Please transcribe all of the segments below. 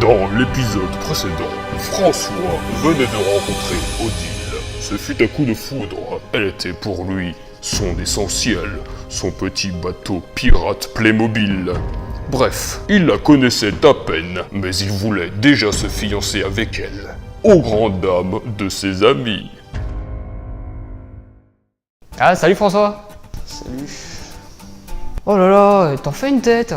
Dans l'épisode précédent, François venait de rencontrer Odile. Ce fut un coup de foudre. Elle était pour lui son essentiel, son petit bateau pirate Playmobil. Bref, il la connaissait à peine, mais il voulait déjà se fiancer avec elle, aux grandes dames de ses amis. Ah, salut François. Salut. Oh là là, t'en fais une tête.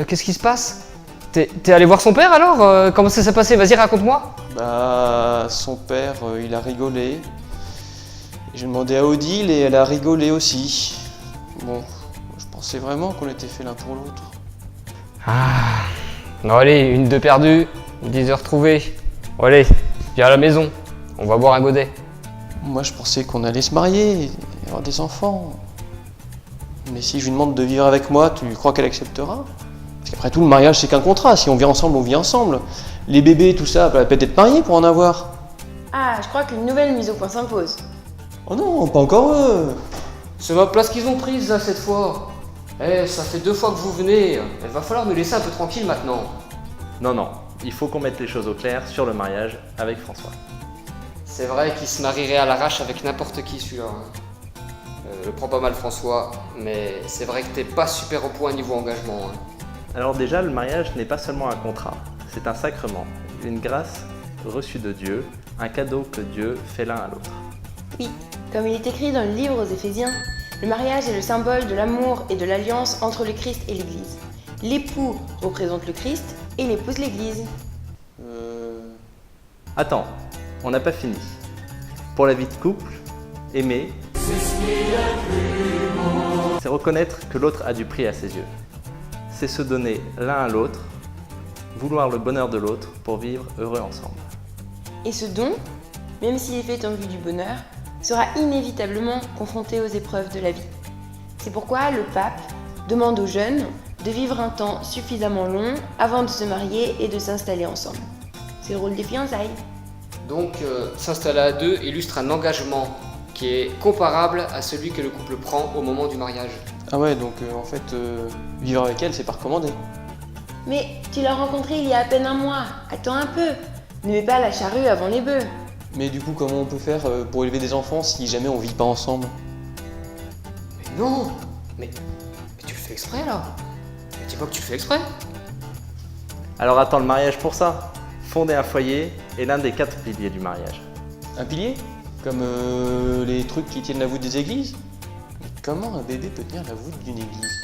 Qu'est-ce qui se passe? T'es allé voir son père alors? Comment ça s'est passé? Vas-y, raconte-moi. Bah, son père, il a rigolé. J'ai demandé à Odile et elle a rigolé aussi. Bon, je pensais vraiment qu'on était fait l'un pour l'autre. Ah. Non, allez, une de perdue, 10 heures trouvées. Bon, allez, viens à la maison. On va boire un godet. Moi, je pensais qu'on allait se marier et avoir des enfants. Mais si je lui demande de vivre avec moi, tu crois qu'elle acceptera? Parce qu'après tout, le mariage, c'est qu'un contrat. Si on vit ensemble, on vit ensemble. Les bébés, tout ça, pas la peine d'être marié pour en avoir. Ah, je crois qu'une nouvelle mise au point s'impose. Oh non, pas encore eux. C'est ma place qu'ils ont prise là cette fois. Eh, ça fait 2 fois que vous venez. Il va falloir nous laisser un peu tranquille maintenant. Non, il faut qu'on mette les choses au clair sur le mariage avec François. C'est vrai qu'il se marierait à l'arrache avec n'importe qui celui-là. Le prends pas mal François, mais c'est vrai que t'es pas super au point niveau engagement. Alors déjà, le mariage n'est pas seulement un contrat, c'est un sacrement, une grâce reçue de Dieu, un cadeau que Dieu fait l'un à l'autre. Oui, comme il est écrit dans le livre aux Éphésiens, le mariage est le symbole de l'amour et de l'alliance entre le Christ et l'Église. L'époux représente le Christ et l'épouse l'Église. Attends, on n'a pas fini. Pour la vie de couple, aimer, c'est reconnaître que l'autre a du prix à ses yeux. C'est se donner l'un à l'autre, vouloir le bonheur de l'autre pour vivre heureux ensemble. Et ce don, même s'il est fait en vue du bonheur, sera inévitablement confronté aux épreuves de la vie. C'est pourquoi le pape demande aux jeunes de vivre un temps suffisamment long avant de se marier et de s'installer ensemble. C'est le rôle des fiançailles. Donc, s'installer à deux illustre un engagement qui est comparable à celui que le couple prend au moment du mariage. Ah ouais, donc en fait, vivre avec elle, c'est pas recommandé. Mais tu l'as rencontré il y a à peine un mois. Attends un peu. Ne mets pas la charrue avant les bœufs. Mais du coup, comment on peut faire pour élever des enfants si jamais on vit pas ensemble? Mais non. Mais tu le fais exprès là. Mais dis pas que tu le fais exprès. Alors attends le mariage pour ça. Fonder un foyer est l'un des 4 piliers du mariage. Un pilier? Comme les trucs qui tiennent la voûte des églises? Mais comment un bébé peut tenir la voûte d'une église?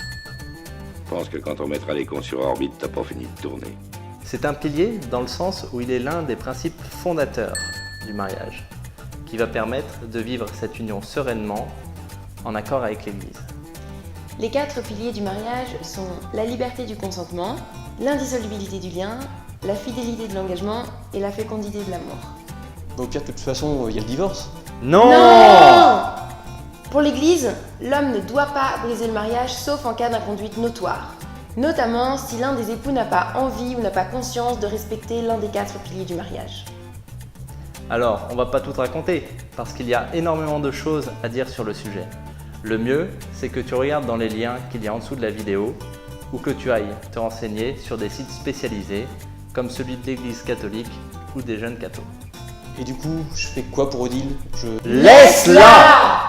Je pense que quand on mettra les cons sur orbite, t'as pas fini de tourner. C'est un pilier dans le sens où il est l'un des principes fondateurs du mariage, qui va permettre de vivre cette union sereinement, en accord avec l'Église. Les 4 piliers du mariage sont la liberté du consentement, l'indissolubilité du lien, la fidélité de l'engagement et la fécondité de l'amour. Au pire, de toute façon, il y a le divorce. Non, Pour l'Église, l'homme ne doit pas briser le mariage sauf en cas d'inconduite notoire. Notamment si l'un des époux n'a pas envie ou n'a pas conscience de respecter l'un des 4 piliers du mariage. Alors, on va pas tout raconter, parce qu'il y a énormément de choses à dire sur le sujet. Le mieux, c'est que tu regardes dans les liens qu'il y a en dessous de la vidéo, ou que tu ailles te renseigner sur des sites spécialisés, comme celui de l'Église catholique ou des jeunes cathos. Et du coup, je fais quoi pour Odile? Laisse-la!